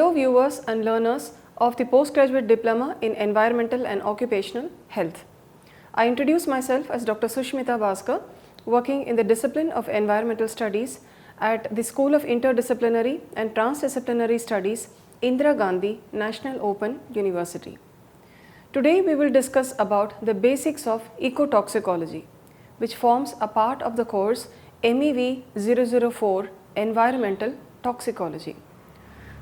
Hello viewers and learners of the Postgraduate Diploma in Environmental and Occupational Health. I introduce myself as Dr. Sushmita Bhaskar, working in the discipline of Environmental Studies at the School of Interdisciplinary and Transdisciplinary Studies, Indira Gandhi National Open University. Today we will discuss about the basics of eco-toxicology, which forms a part of the course MEV 004 Environmental Toxicology.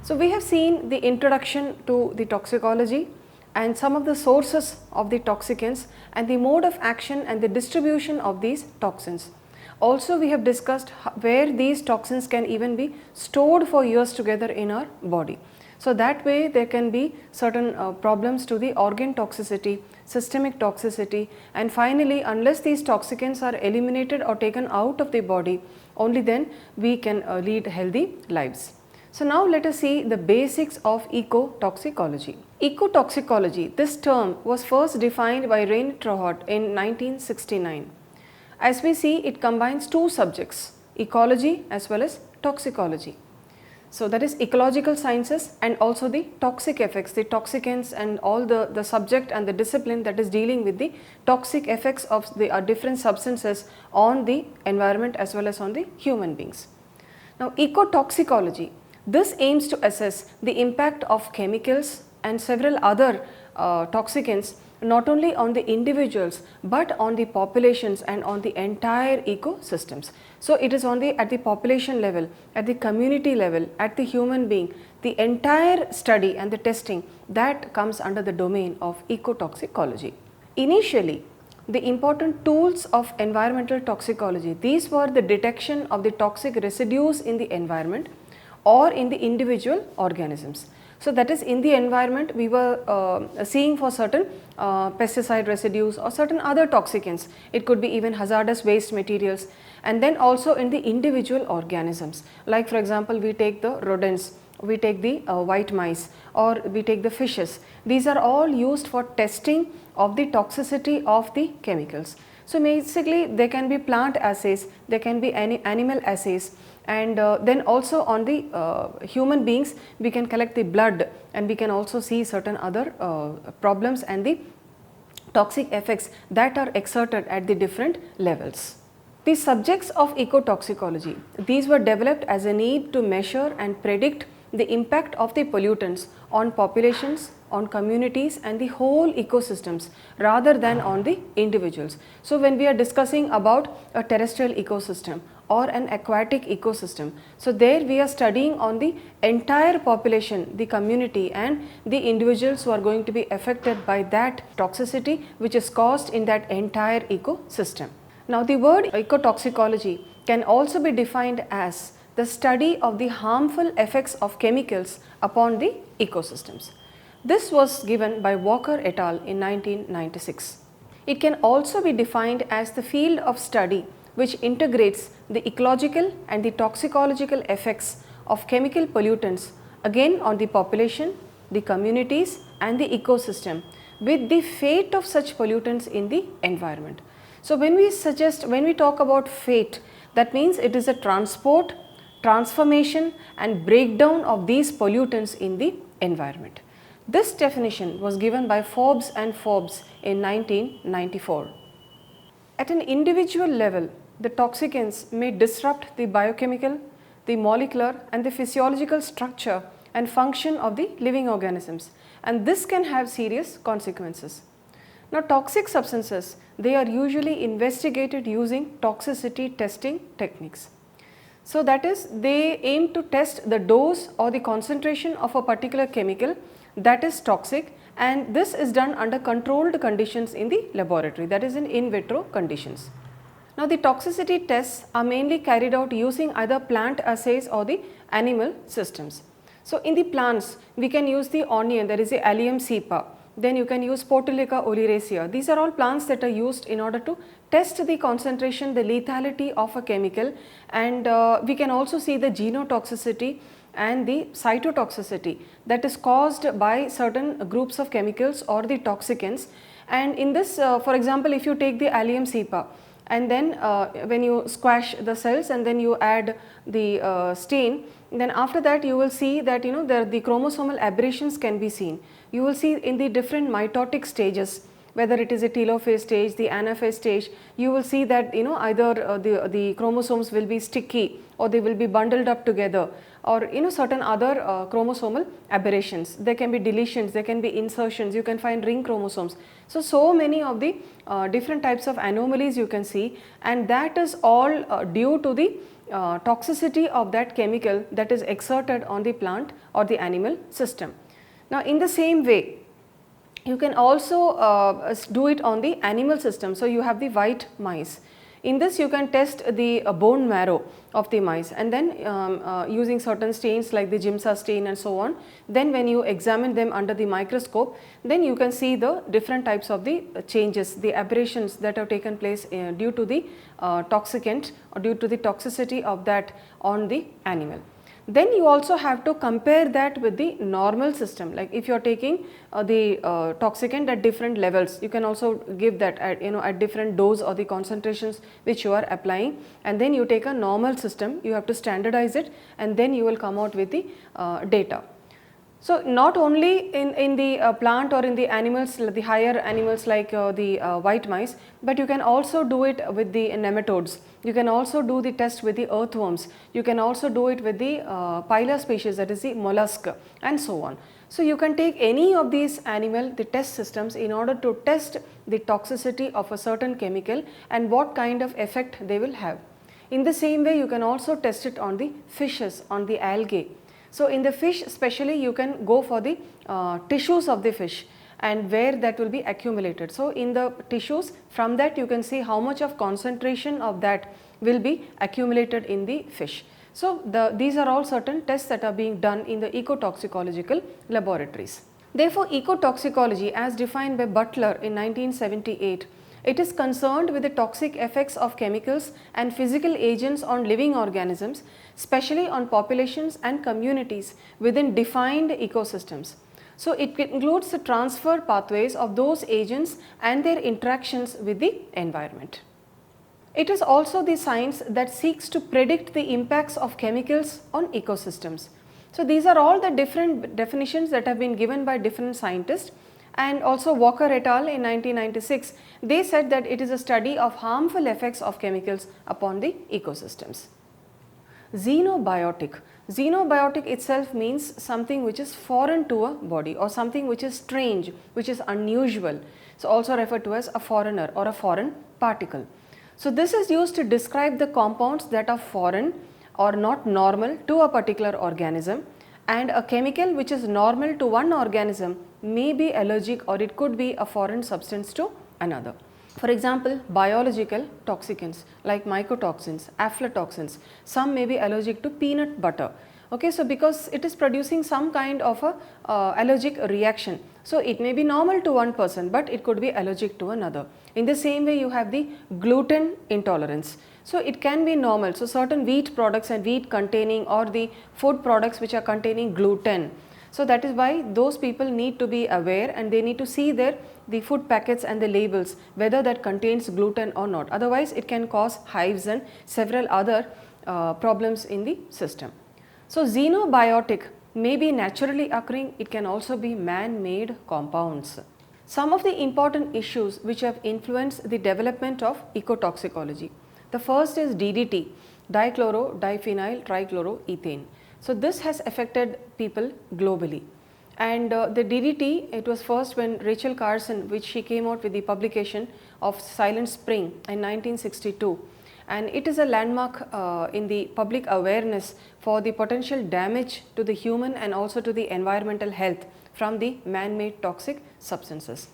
So we have seen the introduction to the toxicology and some of the sources of the toxicants and the mode of action and the distribution of these toxins. Also we have discussed where these toxins can even be stored for years together in our body. So that way there can be certain problems to the organ toxicity, systemic toxicity, and finally unless these toxicants are eliminated or taken out of the body, only then we can lead healthy lives. So now let us see the basics of eco-toxicology. Eco-toxicology, this term was first defined by René Trohat in 1969. As we see, it combines two subjects, ecology as well as toxicology. So that is ecological sciences and also the toxic effects, the toxicants and all the subject and the discipline that is dealing with the toxic effects of the different substances on the environment as well as on the human beings. Now eco-toxicology, this aims to assess the impact of chemicals and several other toxicants not only on the individuals but on the populations and on the entire ecosystems. So it is on at the population level, at the community level, at the human being, the entire study and the testing that comes under the domain of eco-toxicology. Initially, the important tools of environmental toxicology, these were the detection of the toxic residues in the environment or in the individual organisms. So that is in the environment we were seeing for certain pesticide residues or certain other toxicants. It could be even hazardous waste materials, and then also in the individual organisms, like for example we take the rodents, we take the white mice, or we take the fishes. These are all used for testing of the toxicity of the chemicals. So basically there can be plant assays, there can be animal assays, and then also on the human beings we can collect the blood and we can also see certain other problems and the toxic effects that are exerted at the different levels. The subjects of eco-toxicology, these were developed as a need to measure and predict the impact of the pollutants on populations, on communities and the whole ecosystems rather than on the individuals. So when we are discussing about a terrestrial ecosystem or an aquatic ecosystem, so there we are studying on the entire population, the community and the individuals who are going to be affected by that toxicity which is caused in that entire ecosystem. Now the word eco-toxicology can also be defined as the study of the harmful effects of chemicals upon the ecosystems. This was given by Walker et al. In 1996. It can also be defined as the field of study which integrates the ecological and the toxicological effects of chemical pollutants again on the population, the communities and the ecosystem with the fate of such pollutants in the environment. So when we talk about fate, that means it is a transport, transformation and breakdown of these pollutants in the environment. This definition was given by Forbes and Forbes in 1994. At an individual level, the toxicants may disrupt the biochemical, the molecular and the physiological structure and function of the living organisms, and this can have serious consequences. Now toxic substances, they are usually investigated using toxicity testing techniques. So that is, they aim to test the dose or the concentration of a particular chemical that is toxic, and this is done under controlled conditions in the laboratory, that is in vitro conditions. Now the toxicity tests are mainly carried out using either plant assays or the animal systems. So in the plants we can use the onion, that is the Allium cepa. Then you can use Potulica oleracea. These are all plants that are used in order to test the concentration, the lethality of a chemical, and we can also see the genotoxicity and the cytotoxicity that is caused by certain groups of chemicals or the toxicants. And in this, for example, if you take the Allium cepa and then when you squash the cells and then you add the stain, Then after that you will see that the chromosomal aberrations can be seen. You will see in the different mitotic stages, whether it is a telophase stage, the anaphase stage, you will see that either the chromosomes will be sticky or they will be bundled up together, or certain other chromosomal aberrations. There can be deletions, there can be insertions, you can find ring chromosomes. So many of the different types of anomalies you can see, and that is all due to the toxicity of that chemical that is exerted on the plant or the animal system. Now in the same way, you can also do it on the animal system. So you have the white mice. In this you can test the bone marrow of the mice, and then using certain stains like the Giemsa stain and so on, then when you examine them under the microscope, then you can see the different types of the changes, the aberrations that have taken place due to the toxicant or due to the toxicity of that on the animal. Then you also have to compare that with the normal system. Like if you are taking the toxicant at different levels, you can also give that at at different dose or the concentrations which you are applying, and then you take a normal system, you have to standardize it, and then you will come out with the data. So not only in the plant or in the animals, the higher animals like the white mice, but you can also do it with the nematodes. You can also do the test with the earthworms. You can also do it with the pilar species, that is the mollusk, and so on. So you can take any of these animal, the test systems, in order to test the toxicity of a certain chemical and what kind of effect they will have. In the same way, you can also test it on the fishes, on the algae. So in the fish especially, you can go for the tissues of the fish and where that will be accumulated. So in the tissues, from that you can see how much of concentration of that will be accumulated in the fish. So these are all certain tests that are being done in the eco-toxicological laboratories. Therefore, eco-toxicology as defined by Butler in 1978, it is concerned with the toxic effects of chemicals and physical agents on living organisms, especially on populations and communities within defined ecosystems. So it includes the transfer pathways of those agents and their interactions with the environment. It is also the science that seeks to predict the impacts of chemicals on ecosystems. So these are all the different definitions that have been given by different scientists. And also Walker et al. In 1996, they said that it is a study of harmful effects of chemicals upon the ecosystems. Xenobiotic. Xenobiotic itself means something which is foreign to a body or something which is strange, which is unusual. So also referred to as a foreigner or a foreign particle. So this is used to describe the compounds that are foreign or not normal to a particular organism, and a chemical which is normal to one organism may be allergic or it could be a foreign substance to another. For example, biological toxicants like mycotoxins, aflatoxins, some may be allergic to peanut butter. Okay, so because it is producing some kind of a allergic reaction, so it may be normal to one person but it could be allergic to another. In the same way, you have the gluten intolerance. So it can be normal. So certain wheat products and wheat containing or the food products which are containing gluten. So that is why those people need to be aware and they need to see the food packets and the labels whether that contains gluten or not. Otherwise it can cause hives and several other problems in the system. So xenobiotic may be naturally occurring, it can also be man-made compounds. Some of the important issues which have influenced the development of ecotoxicology. The first is DDT, dichloro-diphenyl trichloroethane. So this has affected people globally, and the DDT, it was first when Rachel Carson, which she came out with the publication of Silent Spring in 1962, and it is a landmark in the public awareness for the potential damage to the human and also to the environmental health from the man-made toxic substances.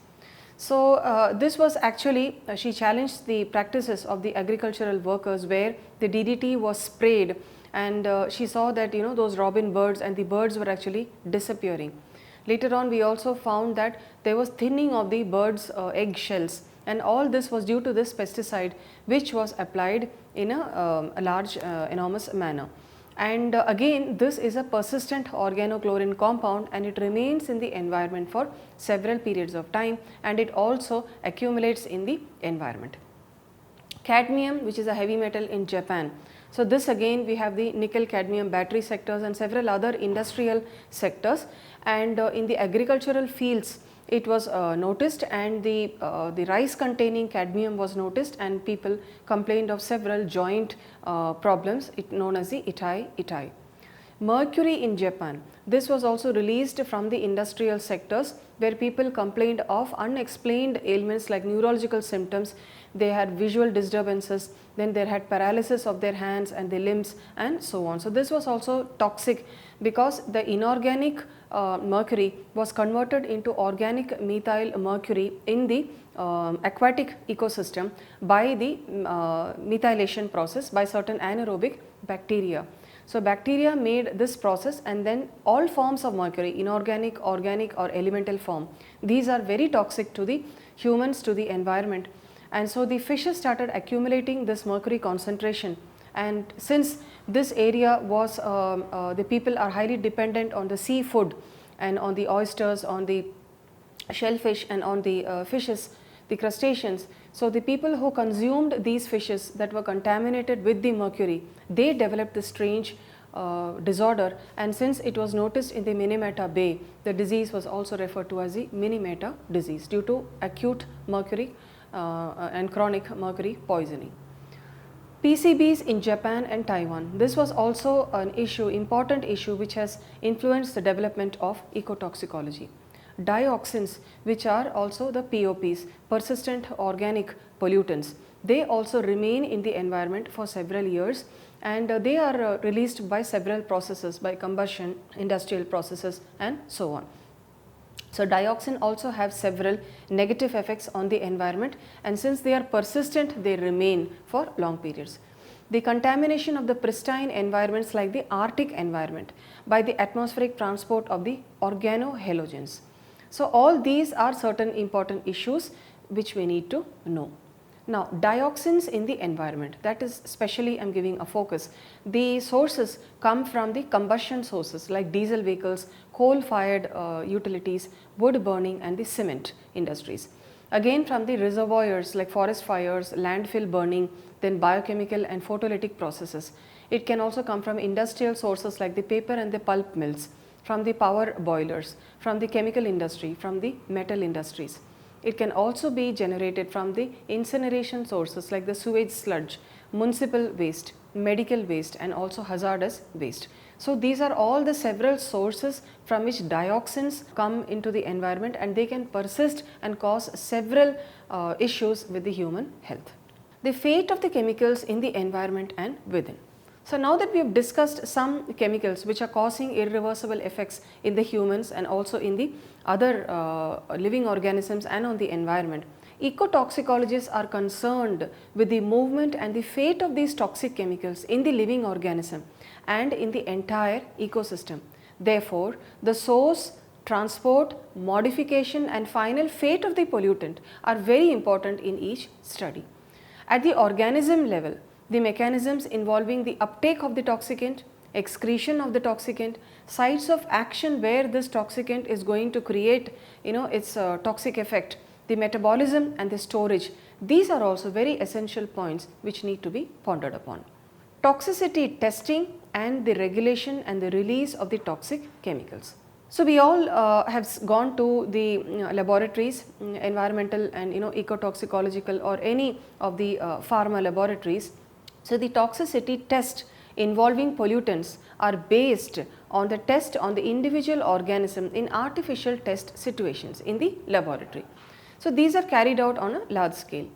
So this was actually, she challenged the practices of the agricultural workers where the DDT was sprayed, and she saw that those robin birds and the birds were actually disappearing. Later on we also found that there was thinning of the birds' egg shells, and all this was due to this pesticide which was applied in a large enormous manner. And again, this is a persistent organochlorine compound and it remains in the environment for several periods of time, and it also accumulates in the environment. Cadmium, which is a heavy metal in Japan. So this again we have the nickel cadmium battery sectors and several other industrial sectors, and in the agricultural fields it was noticed, and the rice containing cadmium was noticed, and people complained of several joint problems, known as the itai. Mercury in Japan, this was also released from the industrial sectors, where people complained of unexplained ailments like neurological symptoms. They had visual disturbances, then they had paralysis of their hands and their limbs and so on. So this was also toxic, because the inorganic mercury was converted into organic methyl mercury in the aquatic ecosystem by the methylation process by certain anaerobic bacteria. So bacteria made this process, and then all forms of mercury, inorganic, organic or elemental form, these are very toxic to the humans, to the environment. And so the fishes started accumulating this mercury concentration, and since this area was the people are highly dependent on the seafood and on the oysters, on the shellfish and on the fishes, the crustaceans. So the people who consumed these fishes that were contaminated with the mercury, they developed this strange disorder, and since it was noticed in the Minamata Bay, the disease was also referred to as the Minamata disease due to acute mercury and chronic mercury poisoning. PCBs in Japan and Taiwan, this was also an issue, important issue, which has influenced the development of ecotoxicology. Dioxins, which are also the POPs, persistent organic pollutants, they also remain in the environment for several years, and they are released by several processes, by combustion, industrial processes and so on. So dioxin also have several negative effects on the environment, and since they are persistent, they remain for long periods. The contamination of the pristine environments like the Arctic environment by the atmospheric transport of the organohalogens. So all these are certain important issues which we need to know. Now dioxins in the environment, that is specially I am giving a focus. The sources come from the combustion sources like diesel vehicles, coal fired utilities, wood burning and the cement industries. Again from the reservoirs like forest fires, landfill burning, then biochemical and photolytic processes. It can also come from industrial sources like the paper and the pulp mills, from the power boilers, from the chemical industry, from the metal industries. It can also be generated from the incineration sources like the sewage sludge, municipal waste, medical waste and also hazardous waste. So these are all the several sources from which dioxins come into the environment, and they can persist and cause several issues with the human health. The fate of the chemicals in the environment and within. So now that we have discussed some chemicals which are causing irreversible effects in the humans and also in the other living organisms and on the environment, ecotoxicologists are concerned with the movement and the fate of these toxic chemicals in the living organism and in the entire ecosystem. Therefore, the source, transport, modification and final fate of the pollutant are very important in each study. At the organism level, the mechanisms involving the uptake of the toxicant, excretion of the toxicant, sites of action where this toxicant is going to create its toxic effect, the metabolism and the storage, these are also very essential points which need to be pondered upon. Toxicity testing and the regulation and the release of the toxic chemicals. So we all have gone to the laboratories, environmental and ecotoxicological or any of the pharma laboratories. So the toxicity test involving pollutants are based on the test on the individual organism in artificial test situations in the laboratory. So these are carried out on a large scale.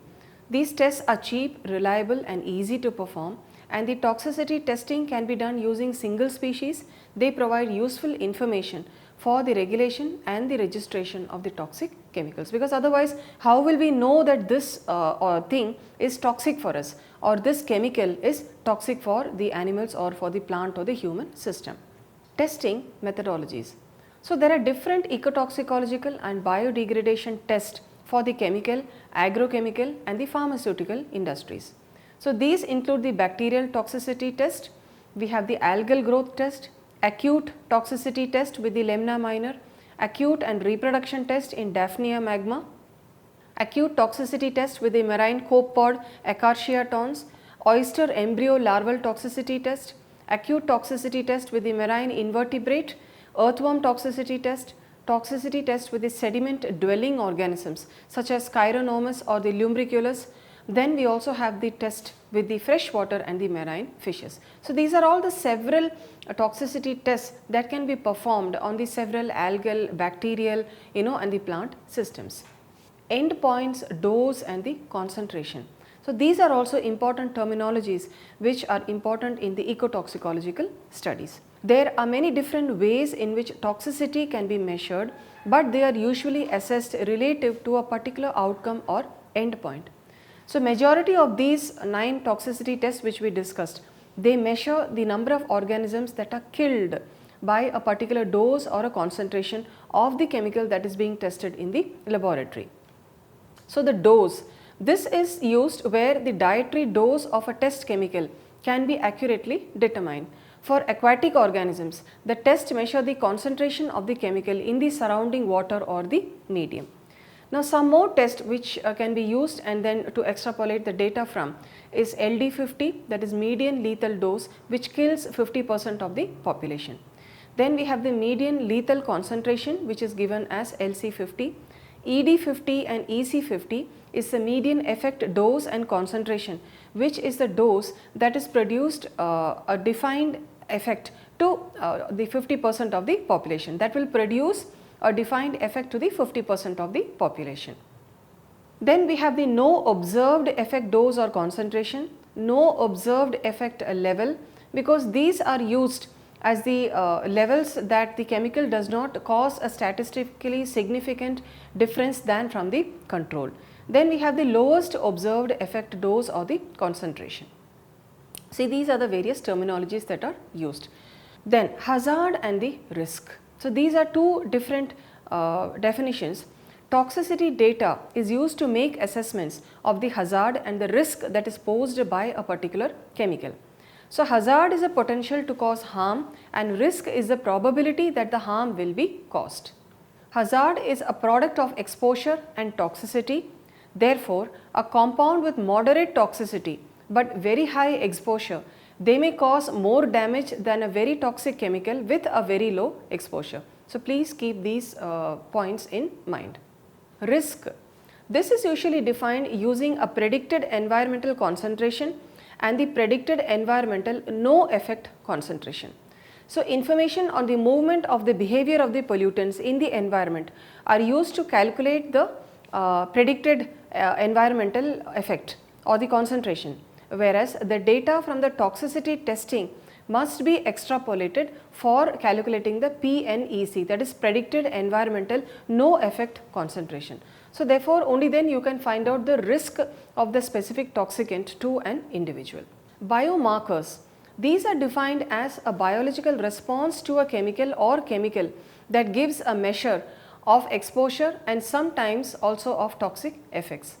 These tests are cheap, reliable and easy to perform, and the toxicity testing can be done using single species. They provide useful information for the regulation and the registration of the toxic chemicals, because otherwise how will we know that this thing is toxic for us, or this chemical is toxic for the animals or for the plant or the human system. Testing methodologies. So there are different ecotoxicological and biodegradation tests for the chemical, agrochemical and the pharmaceutical industries. So these include the bacterial toxicity test, we have the algal growth test, acute toxicity test with the Lemna minor, acute and reproduction test in Daphnia magma, acute toxicity test with the marine copepod Acarcia tons, oyster embryo larval toxicity test, acute toxicity test with the marine invertebrate, earthworm toxicity test with the sediment dwelling organisms such as Chironomus or the Lumbriculus. Then we also have the test with the freshwater and the marine fishes. So, these are all the several toxicity tests that can be performed on the several algal, bacterial, and the plant systems. Endpoints, dose and the concentration. So, these are also important terminologies which are important in the ecotoxicological studies. There are many different ways in which toxicity can be measured, but they are usually assessed relative to a particular outcome or endpoint. So, majority of these 9 toxicity tests which we discussed, they measure the number of organisms that are killed by a particular dose or a concentration of the chemical that is being tested in the laboratory. So, the dose, this is used where the dietary dose of a test chemical can be accurately determined. For aquatic organisms, the test measure the concentration of the chemical in the surrounding water or the medium. Now, some more tests which can be used and then to extrapolate the data from is LD50, that is median lethal dose, which kills 50% of the population. Then we have the median lethal concentration, which is given as LC50. ED50 and EC50 is the median effect dose and concentration, which is the dose that is produced a defined effect to the 50% of the population, that will produce a defined effect to the 50% of the population. Then we have the no observed effect dose or concentration, no observed effect level, because these are used as the levels that the chemical does not cause a statistically significant difference than from the control. Then we have the lowest observed effect dose or the concentration. See, these are the various terminologies that are used. Then hazard and the risk. So, these are two different definitions. Toxicity data is used to make assessments of the hazard and the risk that is posed by a particular chemical. So, hazard is a potential to cause harm and risk is the probability that the harm will be caused. Hazard is a product of exposure and toxicity. Therefore, a compound with moderate toxicity but very high exposure, they may cause more damage than a very toxic chemical with a very low exposure. So, please keep these points in mind. Risk. This is usually defined using a predicted environmental concentration and the predicted environmental no effect concentration. So, information on the movement of the behavior of the pollutants in the environment are used to calculate the predicted environmental effect or the concentration, whereas the data from the toxicity testing must be extrapolated for calculating the PNEC, that is predicted environmental no effect concentration. So, therefore, only then you can find out the risk of the specific toxicant to an individual. Biomarkers, these are defined as a biological response to a chemical or chemical that gives a measure of exposure and sometimes also of toxic effects.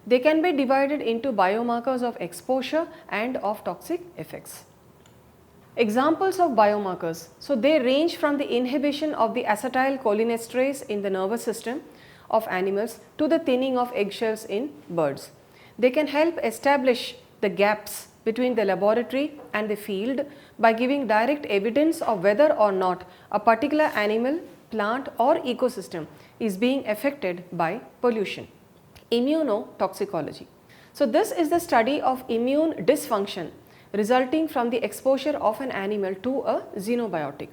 They can be divided into biomarkers of exposure and of toxic effects. Examples of biomarkers. So, they range from the inhibition of the acetylcholinesterase in the nervous system of animals to the thinning of eggshells in birds. They can help establish the gaps between the laboratory and the field by giving direct evidence of whether or not a particular animal, plant or ecosystem is being affected by pollution. Immunotoxicology. So, this is the study of immune dysfunction resulting from the exposure of an animal to a xenobiotic.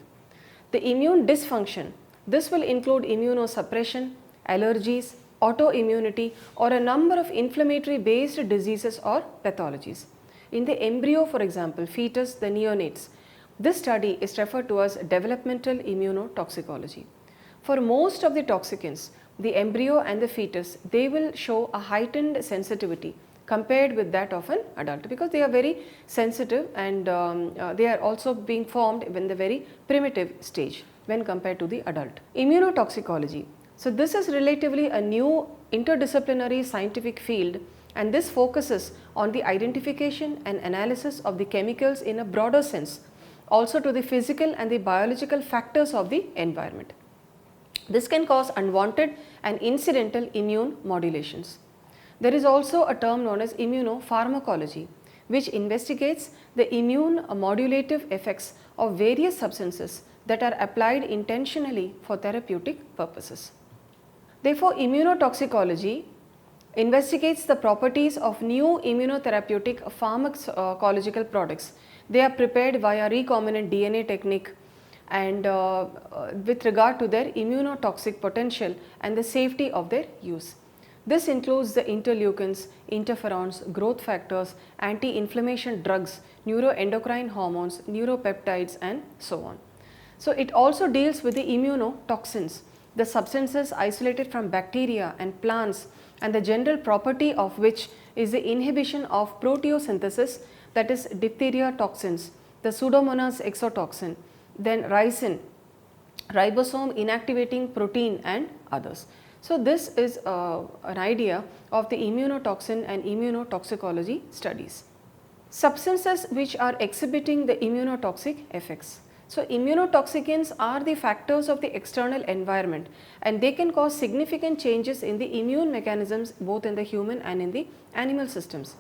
The immune dysfunction, this will include immunosuppression, allergies, autoimmunity or a number of inflammatory based diseases or pathologies. In the embryo, for example, fetus, the neonates, this study is referred to as developmental immunotoxicology. For most of the toxicants, the embryo and the fetus, they will show a heightened sensitivity compared with that of an adult, because they are very sensitive and they are also being formed in the very primitive stage when compared to the adult. Immunotoxicology. So, this is relatively a new interdisciplinary scientific field, and this focuses on the identification and analysis of the chemicals in a broader sense, also to the physical and the biological factors of the environment. This can cause unwanted and incidental immune modulations. There is also a term known as immunopharmacology, which investigates the immune modulative effects of various substances that are applied intentionally for therapeutic purposes. Therefore, immunotoxicology investigates the properties of new immunotherapeutic pharmacological products. They are prepared via recombinant DNA technique and with regard to their immunotoxic potential and the safety of their use. This includes the interleukins, interferons, growth factors, anti-inflammation drugs, neuroendocrine hormones, neuropeptides and so on. So, it also deals with the immunotoxins, the substances isolated from bacteria and plants, and the general property of which is the inhibition of proteosynthesis, that is diphtheria toxins, the Pseudomonas exotoxin, then ricin, ribosome inactivating protein and others. So, this is an idea of the immunotoxin and immunotoxicology studies. Substances which are exhibiting the immunotoxic effects. So, immunotoxicants are the factors of the external environment and they can cause significant changes in the immune mechanisms both in the human and in the animal systems.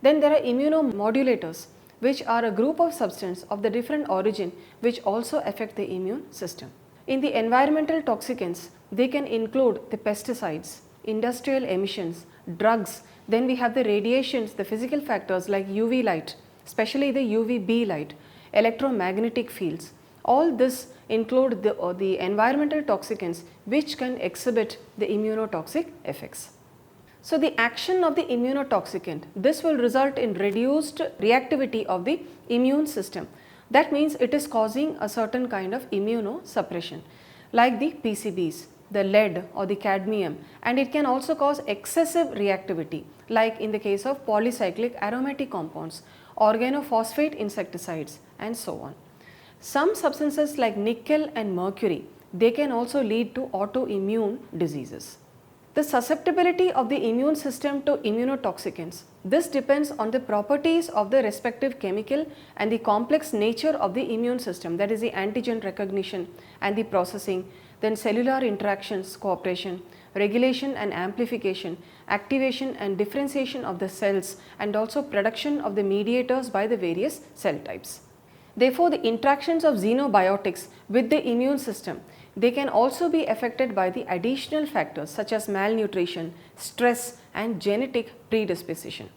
Then there are immunomodulators, which are a group of substances of the different origin which also affect the immune system. In the environmental toxicants, they can include the pesticides, industrial emissions, drugs, then we have the radiations, the physical factors like UV light, especially the UVB light, electromagnetic fields. All this include the environmental toxicants which can exhibit the immunotoxic effects. So, the action of the immunotoxicant, this will result in reduced reactivity of the immune system. That means it is causing a certain kind of immunosuppression like the PCBs, the lead or the cadmium, and it can also cause excessive reactivity like in the case of polycyclic aromatic compounds, organophosphate insecticides and so on. Some substances like nickel and mercury, they can also lead to autoimmune diseases. The susceptibility of the immune system to immunotoxicants, this depends on the properties of the respective chemical and the complex nature of the immune system, that is the antigen recognition and the processing, then cellular interactions, cooperation, regulation and amplification, activation and differentiation of the cells and also production of the mediators by the various cell types. Therefore, the interactions of xenobiotics with the immune system, they can also be affected by the additional factors such as malnutrition, stress and genetic predisposition.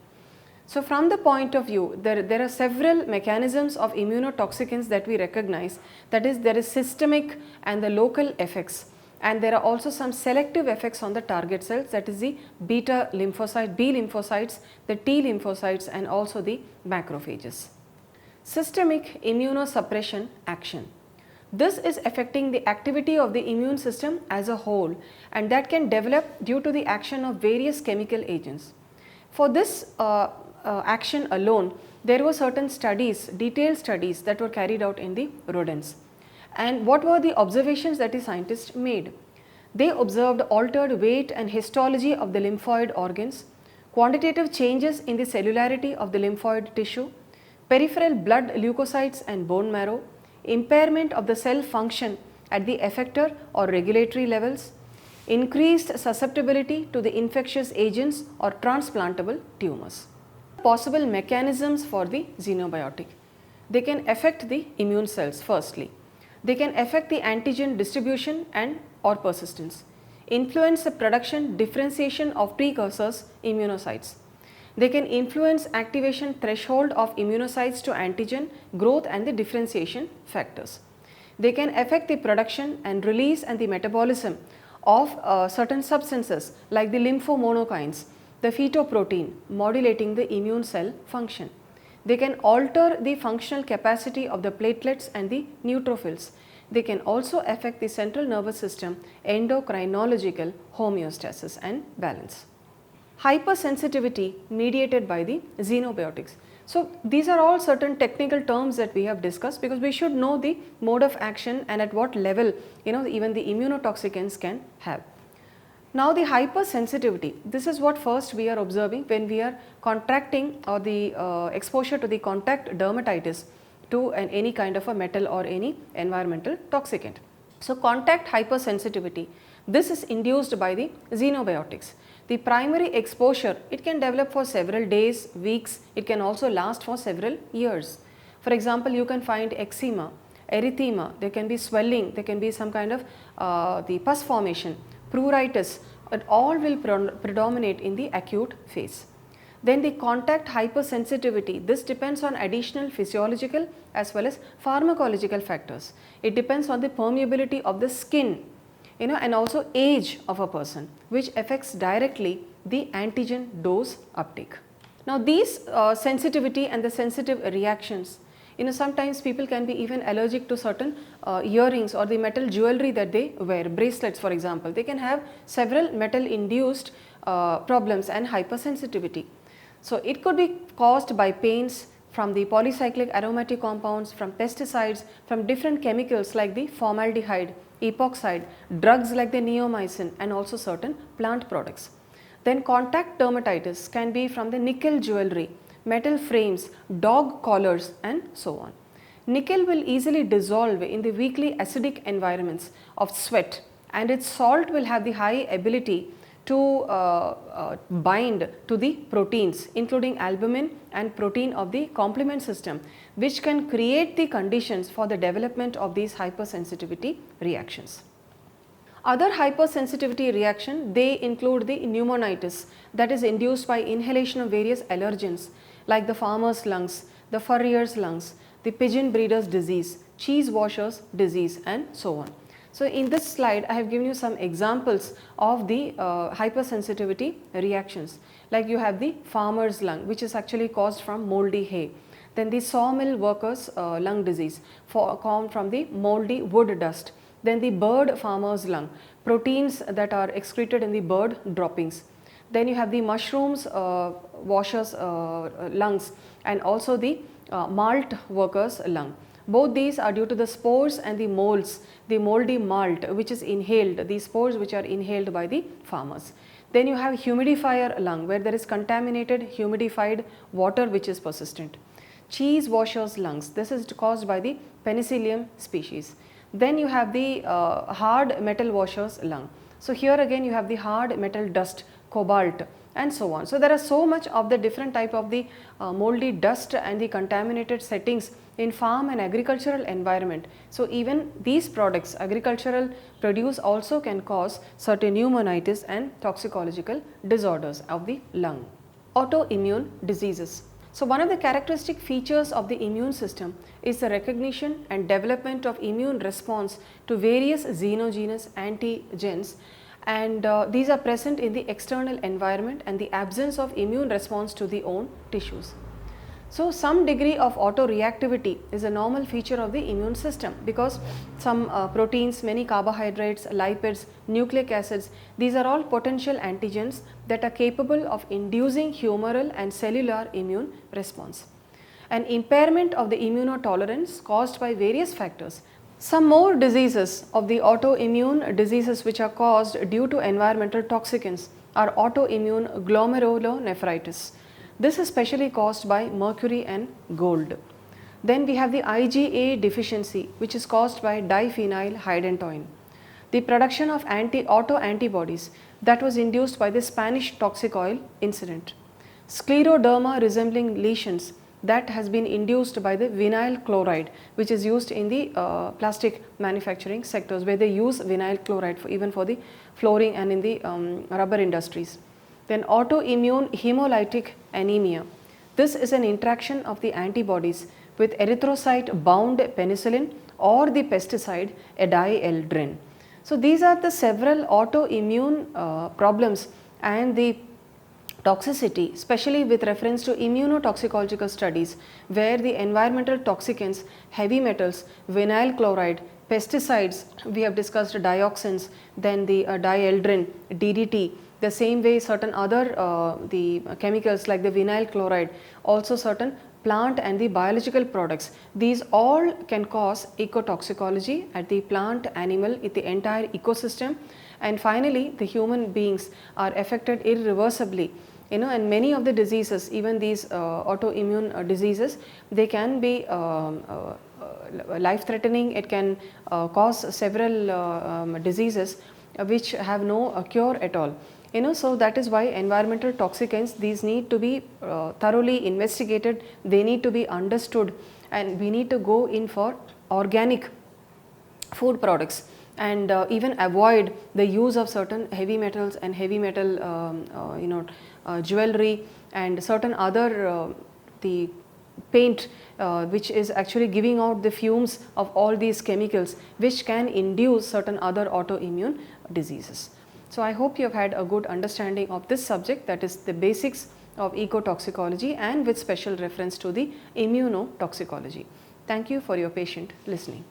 So, from the point of view, there are several mechanisms of immunotoxicants that we recognize, that is there is systemic and the local effects, and there are also some selective effects on the target cells, that is the beta lymphocyte, B lymphocytes, the T lymphocytes and also the macrophages. Systemic immunosuppression action. This is affecting the activity of the immune system as a whole, and that can develop due to the action of various chemical agents. For this action alone, there were certain studies, detailed studies that were carried out in the rodents. And what were the observations that the scientists made? They observed altered weight and histology of the lymphoid organs, quantitative changes in the cellularity of the lymphoid tissue, peripheral blood leukocytes and bone marrow, impairment of the cell function at the effector or regulatory levels, increased susceptibility to the infectious agents or transplantable tumors. Possible mechanisms for the xenobiotic. They can affect the immune cells firstly. They can affect the antigen distribution and or persistence, influence the production differentiation of precursors immunocytes. They can influence activation threshold of immunocytes to antigen growth and the differentiation factors. They can affect the production and release and the metabolism of certain substances like the lymphomonokines, the phytoprotein modulating the immune cell function. They can alter the functional capacity of the platelets and the neutrophils. They can also affect the central nervous system endocrinological homeostasis and balance. Hypersensitivity mediated by the xenobiotics. So, these are all certain technical terms that we have discussed, because we should know the mode of action and at what level even the immunotoxicants can have. Now, the hypersensitivity, this is what first we are observing when we are contracting or the exposure to the contact dermatitis to any kind of a metal or any environmental toxicant. So, contact hypersensitivity, this is induced by the xenobiotics. The primary exposure, it can develop for several days, weeks, it can also last for several years. For example, you can find eczema, erythema, there can be swelling, there can be some kind of the pus formation, pruritus, it all will predominate in the acute phase. Then the contact hypersensitivity, this depends on additional physiological as well as pharmacological factors. It depends on the permeability of the skin, and also age of a person, which affects directly the antigen dose uptake. Now these sensitivity and the sensitive reactions, sometimes people can be even allergic to certain earrings or the metal jewelry that they wear, bracelets for example. They can have several metal induced problems and hypersensitivity. So it could be caused by pains from the polycyclic aromatic compounds, from pesticides, from different chemicals like the formaldehyde, epoxide, drugs like the neomycin and also certain plant products. Then contact dermatitis can be from the nickel jewelry, metal frames, dog collars and so on. Nickel will easily dissolve in the weakly acidic environments of sweat, and its salt will have the high ability to bind to the proteins including albumin and protein of the complement system, which can create the conditions for the development of these hypersensitivity reactions. Other hypersensitivity reaction, they include the pneumonitis that is induced by inhalation of various allergens like the farmer's lungs, the furrier's lungs, the pigeon breeder's disease, cheese washer's disease and so on. So in this slide I have given you some examples of the hypersensitivity reactions, like you have the farmer's lung, which is actually caused from moldy hay. Then the sawmill workers lung disease formed from the moldy wood dust. Then the bird farmer's lung, proteins that are excreted in the bird droppings. Then you have the mushrooms washers lungs and also the malt workers lung. Both these are due to the spores and the molds, the moldy malt which is inhaled, the spores which are inhaled by the farmers. Then you have humidifier lung, where there is contaminated humidified water which is persistent. Cheese washers lungs, this is caused by the Penicillium species. Then you have the hard metal washers lung. So here again you have the hard metal dust, cobalt and so on. So there are so much of the different type of the moldy dust and the contaminated settings in farm and agricultural environment. So even these products, agricultural produce, also can cause certain pneumonitis and toxicological disorders of the lung. Autoimmune diseases. So one of the characteristic features of the immune system is the recognition and development of immune response to various xenogenous antigens, and these are present in the external environment and the absence of immune response to the own tissues. So some degree of autoreactivity is a normal feature of the immune system, because some proteins, many carbohydrates, lipids, nucleic acids, these are all potential antigens that are capable of inducing humoral and cellular immune response. An impairment of the immunotolerance caused by various factors. Some more diseases of the autoimmune diseases which are caused due to environmental toxicants are autoimmune glomerulonephritis. This is specially caused by mercury and gold. Then we have the IgA deficiency, which is caused by diphenyl hydantoin. The production of autoantibodies that was induced by the Spanish toxic oil incident. Scleroderma resembling lesions that has been induced by the vinyl chloride, which is used in the plastic manufacturing sectors, where they use vinyl chloride even for the flooring and in the rubber industries. Then autoimmune hemolytic anemia. This is an interaction of the antibodies with erythrocyte bound penicillin or the pesticide edieldrin. So these are the several autoimmune problems and the toxicity, especially with reference to immunotoxicological studies, where the environmental toxicants, heavy metals, vinyl chloride, pesticides, we have discussed dioxins, then the dieldrin, DDT, the same way certain other the chemicals like the vinyl chloride, also certain plant and the biological products. These all can cause eco-toxicology at the plant, animal, in the entire ecosystem, and finally the human beings are affected irreversibly. And many of the diseases, even these autoimmune diseases, they can be life threatening. It can cause several diseases which have no cure at all. So that is why environmental toxicants, these need to be thoroughly investigated, they need to be understood, and we need to go in for organic food products, and even avoid the use of certain heavy metals and heavy metal jewelry and certain other the paint which is actually giving out the fumes of all these chemicals, which can induce certain other autoimmune diseases. So I hope you have had a good understanding of this subject, that is the basics of eco-toxicology and with special reference to the immunotoxicology. Thank you for your patient listening.